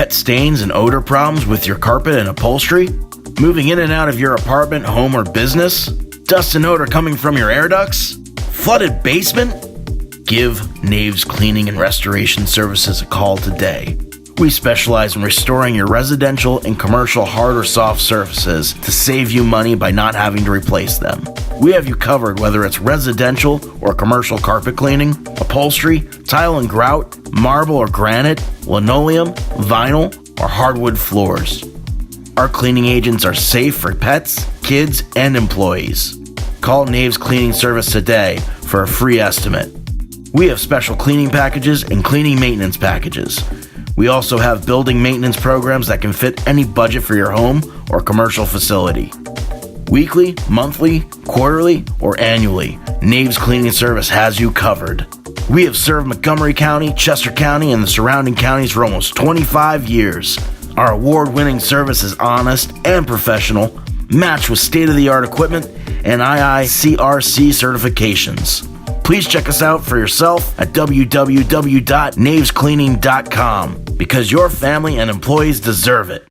Pet stains and odor problems with your carpet and upholstery? Moving in and out of your apartment, home, or business? Dust and odor coming from your air ducts? Flooded basement? Give Naves Cleaning and Restoration Services a call today. We specialize in restoring your residential and commercial hard or soft surfaces to save you money by not having to replace them. We have you covered whether it's residential or commercial carpet cleaning, upholstery, tile and grout, marble or granite, linoleum, vinyl, or hardwood floors. Our cleaning agents are safe for pets, kids, and employees. Call Naves Cleaning Service today for a free estimate. We have special cleaning packages and cleaning maintenance packages. We also have building maintenance programs that can fit any budget for your home or commercial facility. Weekly, monthly, quarterly, or annually, Naves Cleaning Service has you covered. We have served Montgomery County, Chester County, and the surrounding counties for almost 25 years. Our award-winning service is honest and professional, matched with state-of-the-art equipment and IICRC certifications. Please check us out for yourself at www.navescleaning.com because your family and employees deserve it.